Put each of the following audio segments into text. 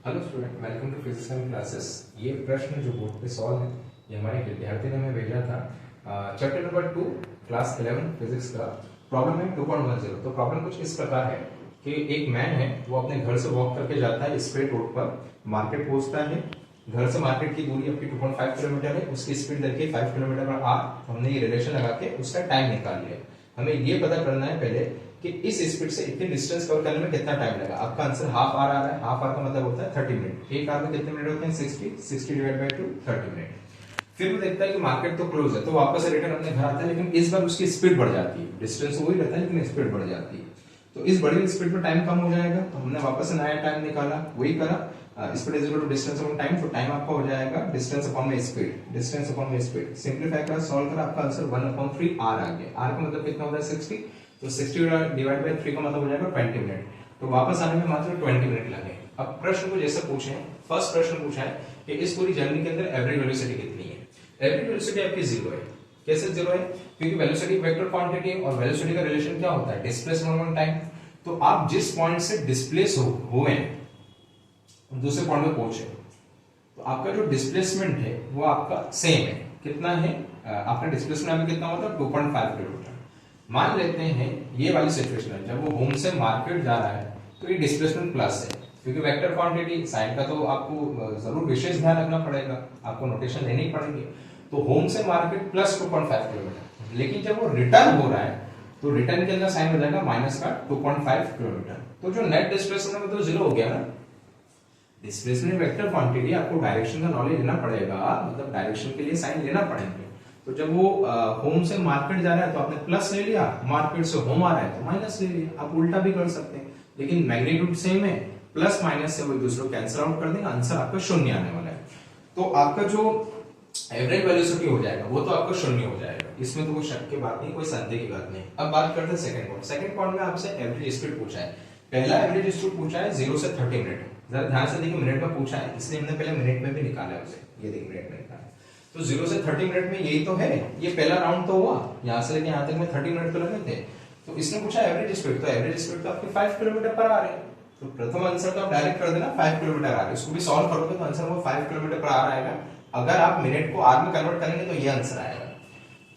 Hello student, welcome to physics and classes. ये प्रश्न जो बोर्ड पे सॉल्व है, ये हमारे विद्यार्थी ने हमें भेजा था। चैप्टर नंबर 2 क्लास 11 फिजिक्स का प्रॉब्लम है 2.10। तो प्रॉब्लम कुछ इस प्रकार है कि एक मैन है, वो अपने घर से वॉक करके जाता है स्ट्रेट रोड पर, मार्केट पहुंचता है। घर से मार्केट की दूरी आपकी 2.5 किलोमीटर है, उसकी स्पीड देखिए 5 किलोमीटर पर आवर। हमने ये रिलेशन लगा के उसका टाइम निकाल लिया। हमें ये पता करना है पहले कि इस स्पीड से इतनी डिस्टेंस कवर करने में कितना टाइम लगा। आपका आंसर हाफ आवर आ रहा है। हाफ आवर का मतलब होता है 30 मिनट। एक आवर में कितने मिनट होते हैं? 60 डिवाइड बाय 2 30 मिनट। फिर वो देखता है कि मार्केट तो क्लोज है, तो वापस रिटर्न अपने घर आता है, लेकिन इस बार उसकी स्पीड बढ़ जाती है। डिस्टेंस वही रहता है लेकिन स्पीड बढ़ जाती है। तो इस बड़ी स्पीड पर टाइम कम हो जाएगा, तो हमने वापस से नया टाइम निकाला, वही करा। Speed is equal to distance upon time. तो टाइम आपका हो जाएगा डिस्टेंस अपॉन में स्पीड, डिस्टेंस अपॉन में स्पीड। सिंपलीफाई करा, सॉल्व करा, आपका आंसर 1/3 आर आ गया। आर का मतलब कितना होता है? 60। तो 60 डिवाइड बाय 3 का मतलब हो जाएगा 20 मिनट। तो वापस आने में मात्र 20 मिनट लगे। अब प्रश्न को जैसे पूछे, फर्स्ट प्रश्न पूछा है कि इस पूरी जर्नी के अंदर एवरेज वेलोसिटी कितनी है। एवरेज वेलोसिटी आपकी 0 है। कैसे 0 है? क्योंकि वेलोसिटी वेक्टर क्वांटिटी है और वेलोसिटी का रिलेशन क्या होता है? Displacement on time. तो आप जिस पॉइंट से डिस्प्लेस हुए दूसरे पॉइंट में पहुंचे, तो आपका जो डिस्प्लेसमेंट है वो आपका सेम है। कितना है? आपका डिस्प्लेसमेंट अभी कितना होता है? 2.5 किलोमीटर। मान लेते हैं ये वाली सिचुएशन है, जब वो होम से मार्केट जा रहा है तो ये डिस्प्लेसमेंट प्लस है, क्योंकि वेक्टर क्वांटिटी साइन का तो आपको जरूर विशेष ध्यान रखना पड़ेगा, आपको नोटेशन लेनी पड़ेगी। तो होम से मार्केट प्लस 2.5 किलोमीटर, लेकिन जब वो रिटर्न हो रहा है तो रिटर्न के अंदर साइन हो जाएगा माइनस का 2.5 किलोमीटर। तो जो नेट डिस्प्लेसमेंट है वो तो 0 हो गया ना। डिस्प्लेसमेंट वेक्टर क्वांटिटी, आपको डायरेक्शन का नॉलेज लेना पड़ेगा, मतलब डायरेक्शन के लिए साइन लेना पड़ेंगे। तो जब वो होम से मार्केट जा रहा है तो आपने प्लस ले लिया, मार्केट से होम आ रहा है तो माइनस ले लिया। आप उल्टा भी कर सकते हैं, लेकिन मैग्नीट्यूड सेम है, प्लस माइनस से वो एक दूसरे को कैंसिल आउट कर देंगे, आंसर आपका 0 आने वाला है। तो आपका जो एवरेज वेलोसिटी हो जाएगा वो तो आपका 0 हो जाएगा, इसमें तो कोई शक की बात नहीं, कोई संदेह की बात नहीं। अब बात करते हैं सेकंड पॉइंट। सेकंड पॉइंट में आपसे एवरेज स्पीड पूछा है। पहला एवरेज स्पीड पूछा है 0 से 30 मिनट। जरा ध्यान से देखिए, मिनट में पूछा है, इसलिए हमने पहले मिनट में भी निकाला है उसे। ये देखिए मिनट में निकाला। तो 0 से 30 मिनट में यही तो है, ये पहला राउंड तो हुआ, यहां से लेके यहां तक में 30 मिनट तो लगे थे। तो इसने पूछा एवरेज स्पीड, तो एवरेज स्पीड तो आपकी 5 किलोमीटर पर आ रही है। तो प्रथम आंसर तो आप डायरेक्ट कर देना 5 किलोमीटर आ रहा है। इसको भी सॉल्व करोगे तो आंसर वो 5 किलोमीटर पर आ आएगा। अगर आप मिनट को आर में कन्वर्ट करेंगे तो ये आंसर आएगा।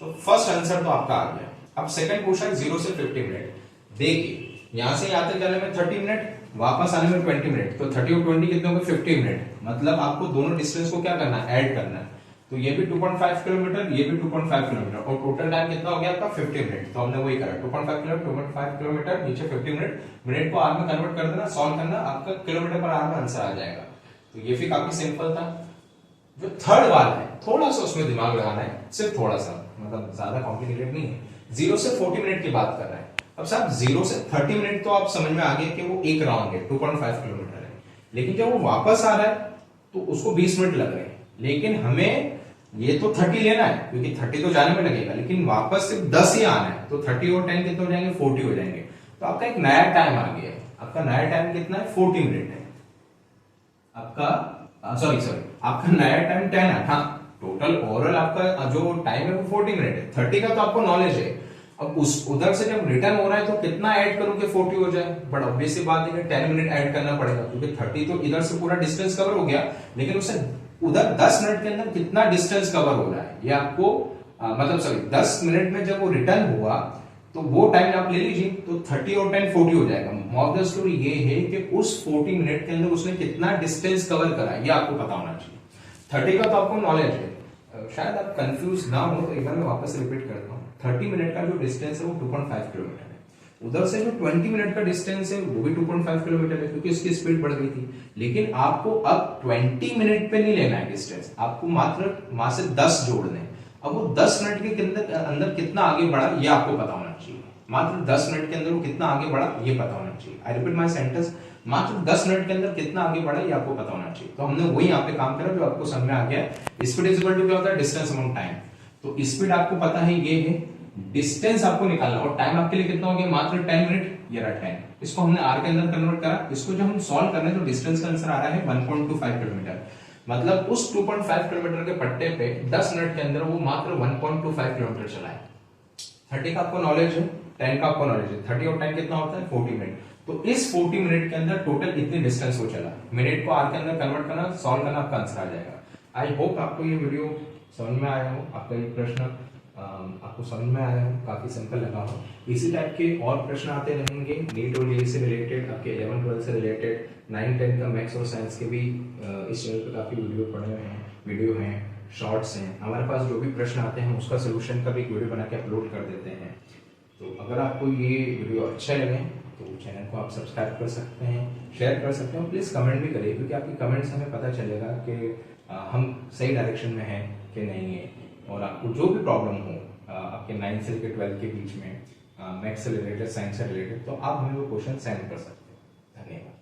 तो फर्स्ट आंसर तो आपका आ गया। अब सेकंड पूछा है 0 से 50 मिनट। देखिए यहां से यहां तक जाने में 30 मिनट, वापस आने में 20 मिनट। तो 30 और 20 कितने होंगे? 50 मिनट। मतलब आपको दोनों डिस्टेंस को क्या करना है? ऐड करना है। तो ये भी 2.5 किलोमीटर, ये भी 2.5 किलोमीटर, और टोटल टाइम कितना हो गया आपका? 50 मिनट। तो हमने वही करा, 2.5 किलोमीटर नीचे 50 मिनट, मिनट को आवर में कन्वर्ट कर देना, सॉल्व करना, आपका किलोमीटर पर आवर में आंसर आ जाएगा। तो ये भी काफी सिंपल था। जो थर्ड वाला है थोड़ा सा उसमें दिमाग लगाना है, सिर्फ थोड़ा सा, मतलब ज्यादा कॉम्प्लिकेटेड नहीं है। 0 से 40 मिनट की बात कर रहे हैं। अब साहब 0 से 30 मिनट तो आप समझ में आ गए कि वो एक राउंड है, 2.5 किलोमीटर है। लेकिन जब वो वापस आ रहा है तो उसको 20 मिनट लग रहे हैं। लेकिन हमें ये तो 30 लेना है, क्योंकि 30 तो जाने में लगेगा, लेकिन वापस सिर्फ 10 ही आना है। तो 30 और 10 कितने हो जाएंगे? 40 हो जाएंगे। तो आपका एक नया टाइम आ गया है। आपका नया टाइम कितना है? 40 मिनट है आपका। सॉरी आपका नया टाइम 10 है। हाँ, टोटल ओवरऑल आपका जो टाइम है वो 40 मिनट है। 30 का तो आपको नॉलेज है। अब उस उधर से जब रिटर्न हो रहा है तो कितना ऐड करूं कि 40 हो जाए? बट ऑब्वियस सी बात है कि 10 मिनट ऐड करना पड़ेगा, क्योंकि 30 तो इधर से पूरा डिस्टेंस कवर हो गया, लेकिन उससे उधर 10 मिनट के अंदर कितना डिस्टेंस कवर हो रहा है ये आपको मतलब सॉरी 10 मिनट में जब वो रिटर्न हुआ तो वो टाइम आप ले लीजिए। तो 30 और 10 40 हो जाएगा। मॉरल स्टोरी ये है कि उस 40 मिनट के अंदर उसने कितना डिस्टेंस कवर करा ये आपको पता होना चाहिए। 30 का तो आपको नॉलेज है, शायद आप कंफ्यूज ना हो तो एक बार मैं वापस रिपीट करता हूँ। 30 मिनट का जो डिस्टेंस है वो 2.5 किलोमीटर है। उधर से जो 20 मिनट का डिस्टेंस है वो भी 2.5 किलोमीटर है, क्योंकि इसकी स्पीड बढ़ गई थी। लेकिन आपको अब 20 मिनट पे नहीं लेना है डिस्टेंस, आपको मात्र वहां से 10 जोड़ने हैं। अब वो 10 मिनट के अंदर कितना आगे बढ़ा ये आपको पता होना चाहिए। मात्र 10 मिनट के अंदर वो कितना आगे बढ़ा ये पता होना चाहिए। आई रिपीट माय सेंटेंस, मात्र 10 मिनट के अंदर कितना आगे बढ़ा ये आपको पता होना चाहिए। तो हमने वही यहाँ पे काम करा जो आपको समझ में आ गया। स्पीड इज इक्वल टू क्या होता है? Distance among time. तो स्पीड आपको पता है ये है, डिस्टेंस आपको निकालना, और टाइम आपके लिए कितना हो गया? मात्र 10 मिनट। ये रहा 10। इसको हमने आर के अंदर कन्वर्ट करा। इसको जब हम सॉल्व कर रहे हैं तो डिस्टेंस का आंसर आ रहा है 1.25 किलोमीटर। मतलब उस 2.5 किलोमीटर के पट्टे पे 10 मिनट के अंदर वो मात्र 1.25 किलोमीटर चला है। 30 का आपको नॉलेज है, 10 का आपको नॉलेज है। 30 और 10 कितना होता है? 40 मिनट। तो इस 40 मिनट के अंदर टोटल इतनी डिस्टेंस वो चला, मिनट को आर के अंदर कन्वर्ट करना, सॉल्व करना, आपका आंसर आ जाएगा। आई होप आपको ये वीडियो समझ में आया हो, आपका ये प्रश्न आपको समझ में आया हो, काफी सिंपल लगा हो। इसी टाइप के और प्रश्न आते रहेंगे नीट और जेईई से रिलेटेड, आपके 11-12 से रिलेटेड, 9-10 का मैथ्स और साइंस के भी इस चैनल पे काफी वीडियो हैं, शॉर्ट्स हैं। हमारे पास जो भी प्रश्न आते हैं उसका सोल्यूशन का भी एक वीडियो बना के अपलोड कर देते हैं। तो अगर आपको ये वीडियो अच्छे लगे तो चैनल को आप सब्सक्राइब कर सकते हैं, शेयर कर सकते हैं, प्लीज कमेंट भी करिए, क्योंकि आपकी कमेंट्स हमें पता चलेगा कि हम सही डायरेक्शन में हैं कि नहीं है। और आपको जो भी प्रॉब्लम हो आपके 9 से लेकर 12 के बीच में मैथ्स से रिलेटेड, साइंस से रिलेटेड, तो आप हमें वो क्वेश्चन सेंड कर सकते हैं। धन्यवाद।